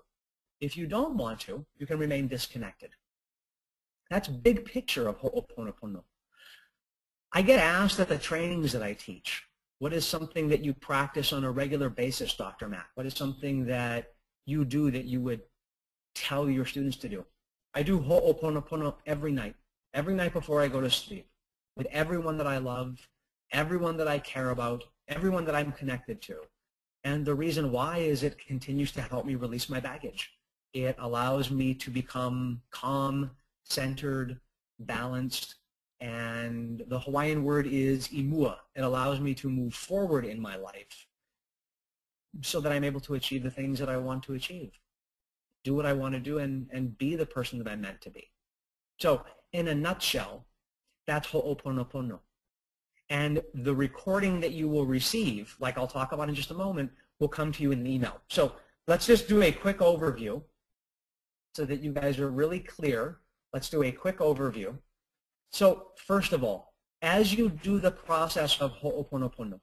if you don't want to, you can remain disconnected. That's big picture of Ho'oponopono. I get asked at the trainings that I teach, what is something that you practice on a regular basis, Dr. Matt? What is something that you do that you would tell your students to do? I do Ho'oponopono every night before I go to sleep, with everyone that I love, everyone that I care about, everyone that I'm connected to. And the reason why is it continues to help me release my baggage. It allows me to become calm, centered, balanced, and the Hawaiian word is imua. It allows me to move forward in my life so that I'm able to achieve the things that I want to achieve, do what I want to do, and be the person that I'm meant to be. So in a nutshell, that's Ho'oponopono. And the recording that you will receive, like I'll talk about in just a moment, will come to you in an email. So let's just do a quick overview so that you guys are really clear. Let's do a quick overview. So first of all, as you do the process of Ho'oponopono,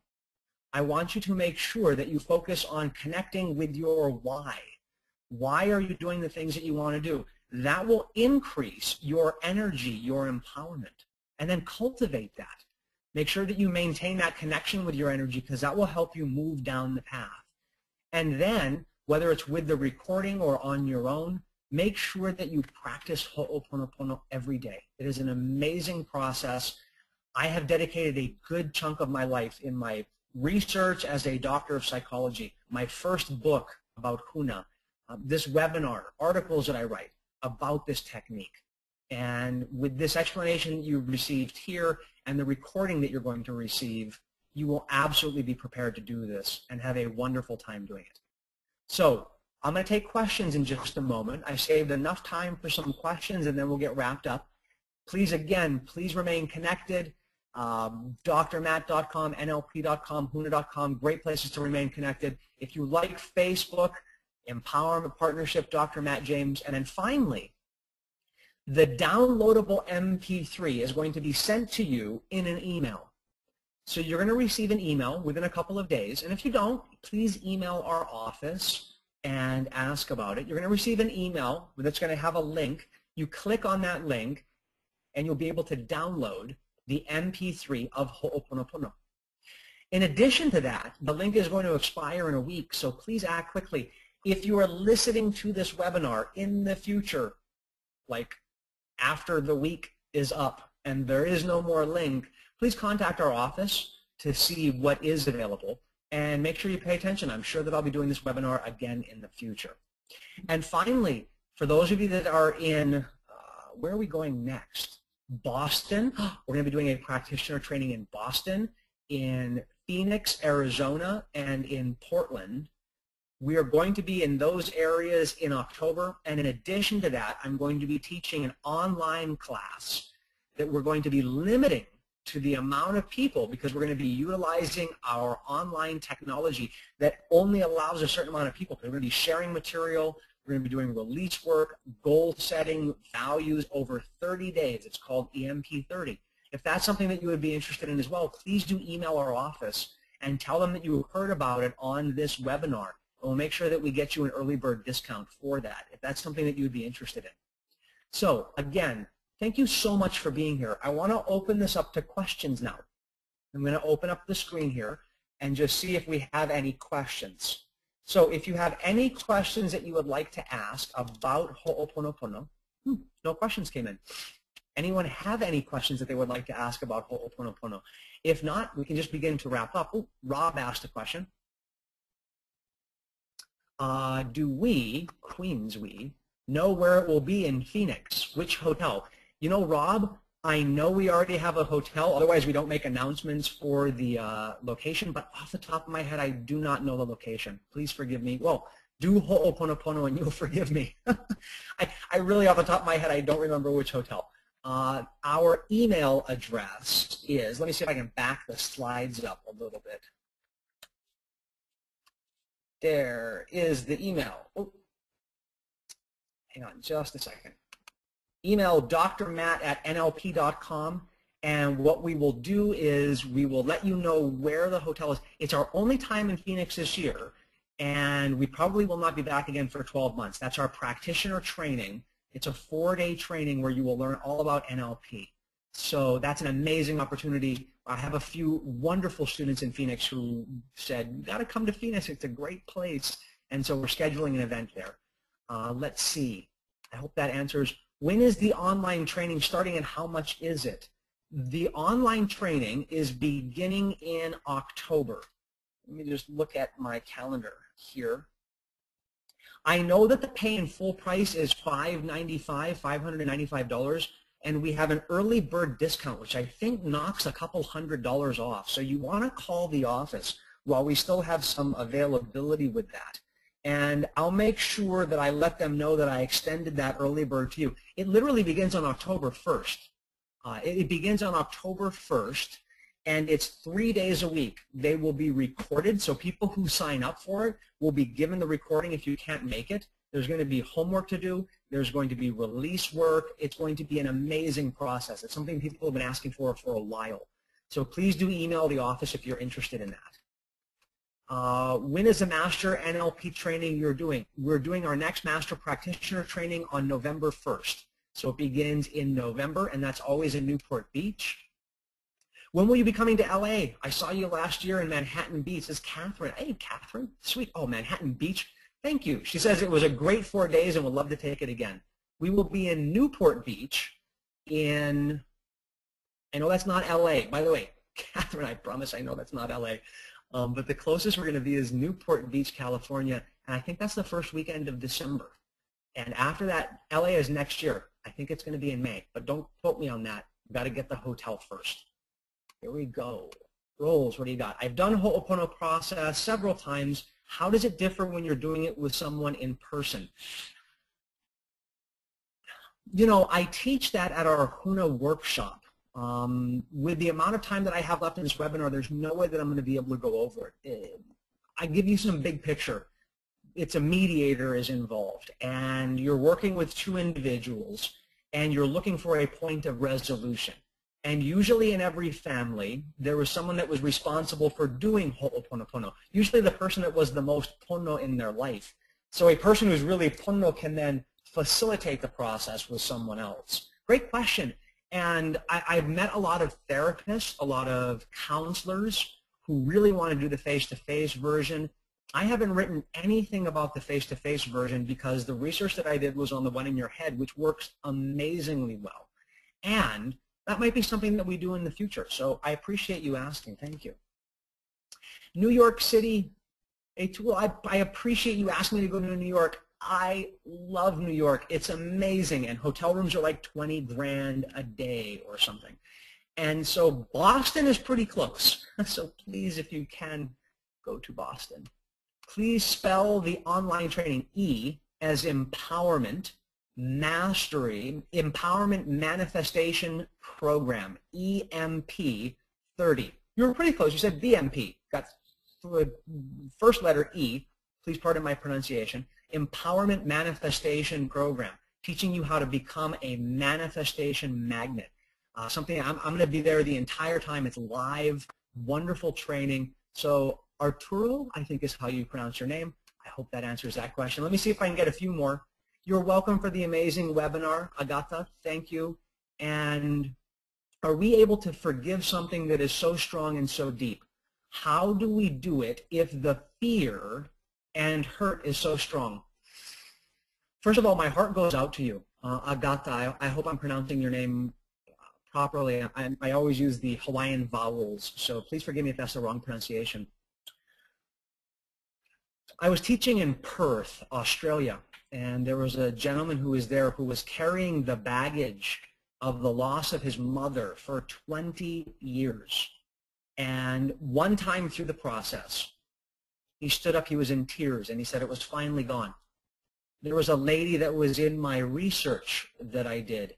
I want you to make sure that you focus on connecting with your why. Why are you doing the things that you want to do? That will increase your energy, your empowerment, and then cultivate that. Make sure that you maintain that connection with your energy, because that will help you move down the path. And then, whether it's with the recording or on your own, make sure that you practice Ho'oponopono every day. It is an amazing process. I have dedicated a good chunk of my life in my research as a doctor of psychology, my first book about Huna, this webinar, articles that I write about this technique. And with this explanation you received here and the recording that you're going to receive, you will absolutely be prepared to do this and have a wonderful time doing it. So I'm going to take questions in just a moment. I saved enough time for some questions, and then we'll get wrapped up. Please, again, please remain connected. drmatt.com, nlp.com, huna.com, great places to remain connected. If you like Facebook, Empowerment Partnership, Dr. Matt James. And then finally, the downloadable MP3 is going to be sent to you in an email. So you're going to receive an email within a couple of days. And if you don't, please email our office and ask about it. You're going to receive an email that's going to have a link. You click on that link, and you'll be able to download the MP3 of Ho'oponopono. In addition to that, the link is going to expire in a week, so please act quickly. If you are listening to this webinar in the future, like after the week is up and there is no more link, please contact our office to see what is available and make sure you pay attention. I'm sure that I'll be doing this webinar again in the future. And finally, for those of you that are in, where are we going next? Boston. We're going to be doing a practitioner training in Boston, in Phoenix, Arizona, and in Portland. We are going to be in those areas in October, and in addition to that, I'm going to be teaching an online class that we're going to be limiting to the amount of people, because we're going to be utilizing our online technology that only allows a certain amount of people. We're going to be sharing material, we're going to be doing release work, goal setting, values over 30 days. It's called EMP30. If that's something that you would be interested in as well, please do email our office and tell them that you heard about it on this webinar. We'll make sure that we get you an early bird discount for that, if that's something that you would be interested in. So again, thank you so much for being here. I want to open this up to questions now. I'm going to open up the screen here and just see if we have any questions. So if you have any questions that you would like to ask about Ho'oponopono, no questions came in. Anyone have any questions that they would like to ask about Ho'oponopono? If not, we can just begin to wrap up. Oh, Rob asked a question. Do we, Queens we, know where it will be in Phoenix? Which hotel? You know, Rob, I know we already have a hotel. Otherwise, we don't make announcements for the location. But off the top of my head, I do not know the location. Please forgive me. Well, do Ho'oponopono and you'll forgive me. I really, off the top of my head, I don't remember which hotel. Our email address is, let me see if I can back the slides up a little bit. There is the email. Oh, hang on just a second. Email drmatt@nlp.com, and what we will do is we will let you know where the hotel is. It's our only time in Phoenix this year, and we probably will not be back again for 12 months. That's our practitioner training. It's a 4-day training where you will learn all about NLP. So that's an amazing opportunity. I have a few wonderful students in Phoenix who said, you got to come to Phoenix. It's a great place. And so we're scheduling an event there. Let's see. I hope that answers. When is the online training starting and how much is it? The online training is beginning in October. Let me just look at my calendar here. I know that the pay in full price is $595, and we have an early bird discount, which I think knocks a couple $100 off. So you want to call the office while we still have some availability with that. And I'll make sure that I let them know that I extended that early bird to you. It literally begins on October 1st. It begins on October 1st, and it's 3 days a week. They will be recorded, so people who sign up for it will be given the recording if you can't make it. There's going to be homework to do. There's going to be release work. It's going to be an amazing process. It's something people have been asking for a while. So please do email the office if you're interested in that. When is the Master NLP training you're doing? We're doing our next Master Practitioner training on November 1st. So it begins in November, and that's always in Newport Beach. When will you be coming to LA? I saw you last year in Manhattan Beach. This is Catherine. Hey, Catherine. Sweet. Oh, Manhattan Beach. Thank you. She says it was a great 4 days and would love to take it again. We will be in Newport Beach in, I know that's not LA. By the way, Catherine, I promise I know that's not LA. But the closest we're going to be is Newport Beach, California. And I think that's the first weekend of December. And after that, LA is next year. I think it's going to be in May. But don't quote me on that. You've got to get the hotel first. Here we go. Rolls, what do you got? I've done Ho'opono process several times. How does it differ when you're doing it with someone in person? You know, I teach that at our Huna workshop. With the amount of time that I have left in this webinar, there's no way that I'm going to be able to go over it. I give you some big picture. It's a mediator is involved, and you're working with two individuals, and you're looking for a point of resolution. And usually in every family, there was someone that was responsible for doing Ho'oponopono, usually the person that was the most pono in their life. So a person who's really pono can then facilitate the process with someone else. Great question. And I've met a lot of therapists, a lot of counselors who really want to do the face-to-face version. I haven't written anything about the face-to-face version because the research that I did was on the one in your head, which works amazingly well. And that might be something that we do in the future. So I appreciate you asking. Thank you. New York City, a tool. I appreciate you asking me to go to New York. I love New York. It's amazing. And hotel rooms are like 20 grand a day or something. And so Boston is pretty close. So please, if you can, go to Boston. Please spell the online training E as empowerment, mastery, empowerment manifestation program, EMP 30. You were pretty close. You said BMP. Got the first letter E. Please pardon my pronunciation. Empowerment manifestation program, teaching you how to become a manifestation magnet. Something I'm going to be there the entire time. It's live, wonderful training. So Arturo, I think is how you pronounce your name. I hope that answers that question. Let me see if I can get a few more. You're welcome for the amazing webinar, Agatha. Thank you. And are we able to forgive something that is so strong and so deep? How do we do it if the fear and hurt is so strong? First of all, my heart goes out to you, Agatha. I hope I'm pronouncing your name properly. I always use the Hawaiian vowels, so please forgive me if that's the wrong pronunciation. I was teaching in Perth, Australia, and there was a gentleman who was there who was carrying the baggage of the loss of his mother for 20 years. And one time through the process, he stood up, he was in tears, and he said it was finally gone. There was a lady that was in my research that I did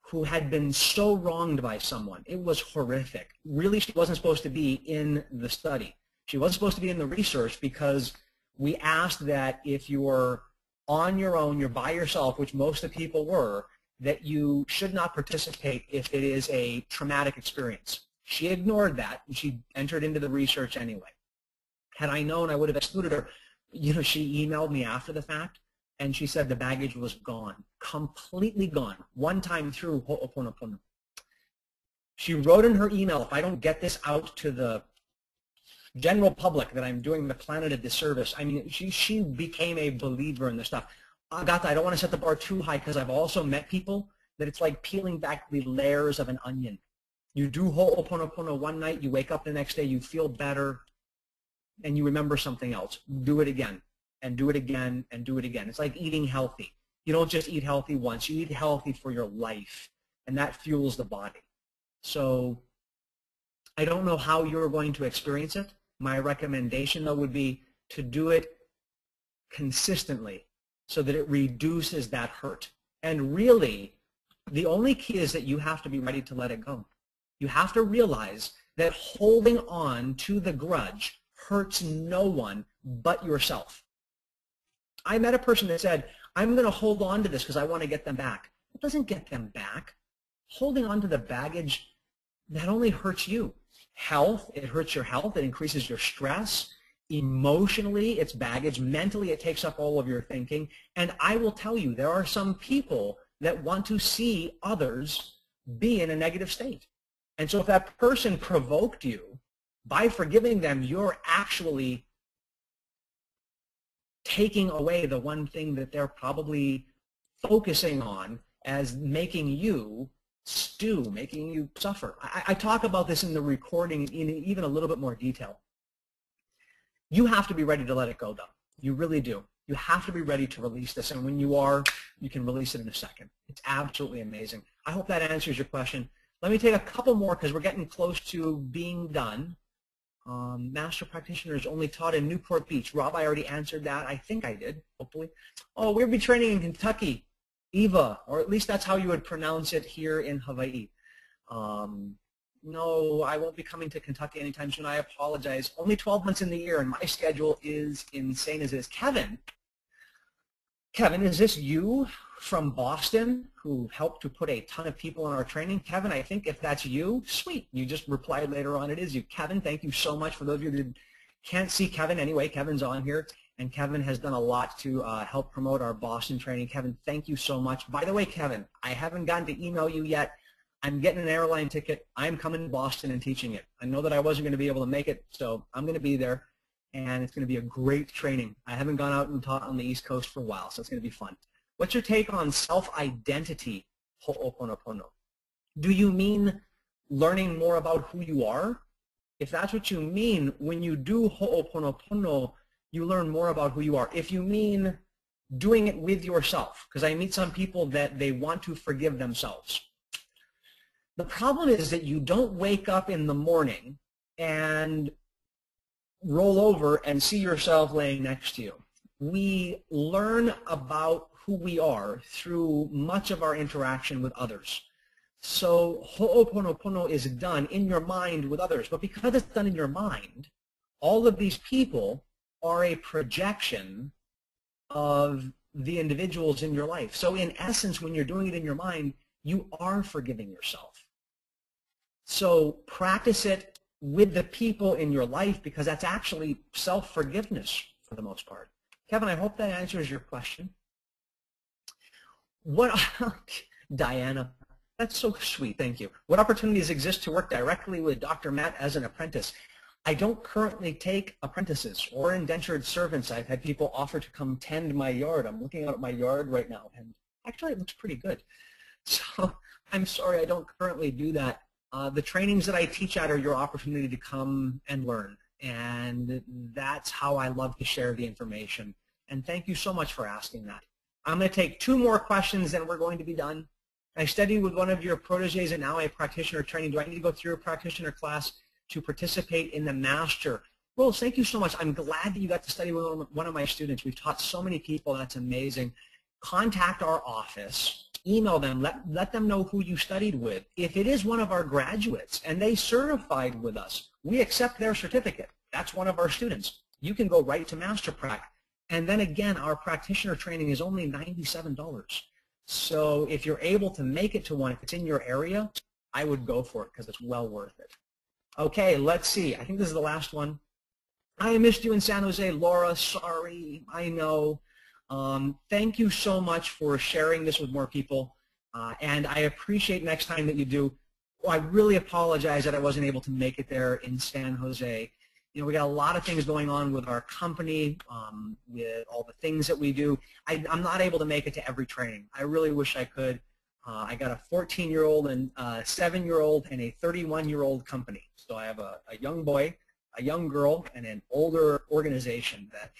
who had been so wronged by someone. It was horrific. Really, she wasn't supposed to be in the study. She wasn't supposed to be in the research because we asked that if you're on your own, you're by yourself, which most of the people were, that you should not participate if it is a traumatic experience. She ignored that, and she entered into the research anyway. Had I known, I would have excluded her. You know, she emailed me after the fact, and she said the baggage was gone, completely gone, one time through Ho'oponopono. She wrote in her email, if I don't get this out to the general public that I'm doing the planet a disservice. I mean, she became a believer in this stuff. Agatha, I don't want to set the bar too high because I've also met people that it's like peeling back the layers of an onion. You do Ho'oponopono one night, you wake up the next day, you feel better, and you remember something else. Do it again, and do it again, and do it again. It's like eating healthy. You don't just eat healthy once. You eat healthy for your life, and that fuels the body. So I don't know how you're going to experience it. My recommendation, though, would be to do it consistently so that it reduces that hurt. And really, the only key is that you have to be ready to let it go. You have to realize that holding on to the grudge hurts no one but yourself. I met a person that said, I'm going to hold on to this because I want to get them back. It doesn't get them back. Holding on to the baggage, that only hurts you. Health, it hurts your health. It increases your stress. Emotionally, it's baggage. Mentally, it takes up all of your thinking. And I will tell you, there are some people that want to see others be in a negative state. And so if that person provoked you, by forgiving them, you're actually taking away the one thing that they're probably focusing on as making you stew, making you suffer. I talk about this in the recording in even a little bit more detail. You have to be ready to let it go, though. You really do. You have to be ready to release this, and when you are, you can release it in a second. It's absolutely amazing. I hope that answers your question. Let me take a couple more because we're getting close to being done. Master practitioners only taught in Newport Beach. Rob, I already answered that. I think I did, hopefully. Oh, we'll be training in Kentucky, Eva, or at least that's how you would pronounce it here in Hawaii. No, I won't be coming to Kentucky anytime soon. I apologize. Only 12 months in the year, and my schedule is insane as it is. Kevin, is this you from Boston who helped to put a ton of people in our training? Kevin, I think if that's you, sweet. You just replied later on, it is you. Kevin, thank you so much. For those of you that can't see Kevin anyway, Kevin's on here, and Kevin has done a lot to help promote our Boston training. Kevin, thank you so much. By the way, Kevin, I haven't gotten to email you yet. I'm getting an airline ticket. I'm coming to Boston and teaching it. I know that I wasn't going to be able to make it, so I'm going to be there, and it's going to be a great training. I haven't gone out and taught on the East Coast for a while, so it's going to be fun. What's your take on self-identity, ho'oponopono? Do you mean learning more about who you are? If that's what you mean, when you do ho'oponopono, you learn more about who you are. If you mean doing it with yourself, because I meet some people that they want to forgive themselves. The problem is that you don't wake up in the morning and roll over and see yourself laying next to you. We learn about who we are through much of our interaction with others. So ho'oponopono is done in your mind with others, but because it's done in your mind, all of these people are a projection of the individuals in your life. So in essence, when you're doing it in your mind, you are forgiving yourself. So practice it with the people in your life, because that's actually self-forgiveness for the most part. Kevin, I hope that answers your question. What, Diana, that's so sweet, thank you. What opportunities exist to work directly with Dr. Matt as an apprentice? I don't currently take apprentices or indentured servants. I've had people offer to come tend my yard. I'm looking out at my yard right now, and actually it looks pretty good. So I'm sorry I don't currently do that. The trainings that I teach at are your opportunity to come and learn, and that's how I love to share the information. And thank you so much for asking that. I'm going to take 2 more questions, and we're going to be done. I studied with one of your proteges and now a practitioner training. Do I need to go through a practitioner class to participate in the master? Rose, thank you so much. I'm glad that you got to study with one of my students. We've taught so many people. That's amazing. Contact our office. Email them. Let them know who you studied with. If it is one of our graduates and they certified with us, we accept their certificate. That's one of our students. You can go right to Master Prac. And then again, our practitioner training is only $97. So if you're able to make it to one, if it's in your area, I would go for it because it's well worth it. Okay, let's see. I think this is the last one. I missed you in San Jose, Laura. Sorry, I know. Thank you so much for sharing this with more people. And I appreciate next time that you do. Oh, I really apologize that I wasn't able to make it there in San Jose. You know, we got a lot of things going on with our company, with all the things that we do. I'm not able to make it to every training. I really wish I could. I got a 14-year-old and a 7-year-old and a 31-year-old company. So I have a young boy, a young girl, and an older organization that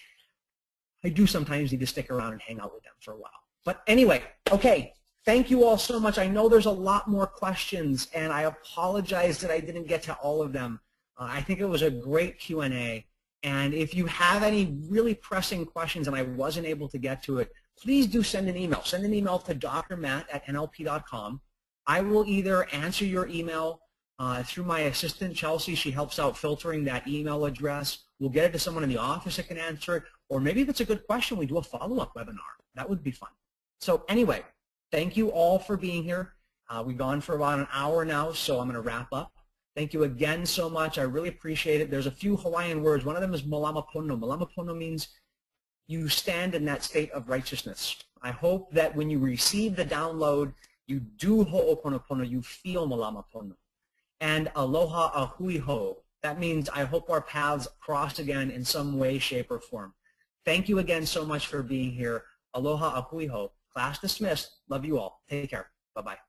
I do sometimes need to stick around and hang out with them for a while. But anyway, okay, thank you all so much. I know there's a lot more questions, and I apologize that I didn't get to all of them. I think it was a great Q&A, and if you have any really pressing questions and I wasn't able to get to it, please do send an email. Send an email to drmatt@nlp.com. I will either answer your email through my assistant, Chelsea. She helps out filtering that email address. We'll get it to someone in the office that can answer it, or maybe if it's a good question, we do a follow-up webinar. That would be fun. So anyway, thank you all for being here. We've gone for about an hour now, so I'm going to wrap up. Thank you again so much. I really appreciate it. There's a few Hawaiian words. One of them is malamapono. Malamapono means you stand in that state of righteousness. I hope that when you receive the download, you do ho'oponopono, you feel malamapono. And aloha ahui ho. That means I hope our paths cross again in some way, shape, or form. Thank you again so much for being here. Aloha ahui ho. Class dismissed. Love you all. Take care. Bye-bye.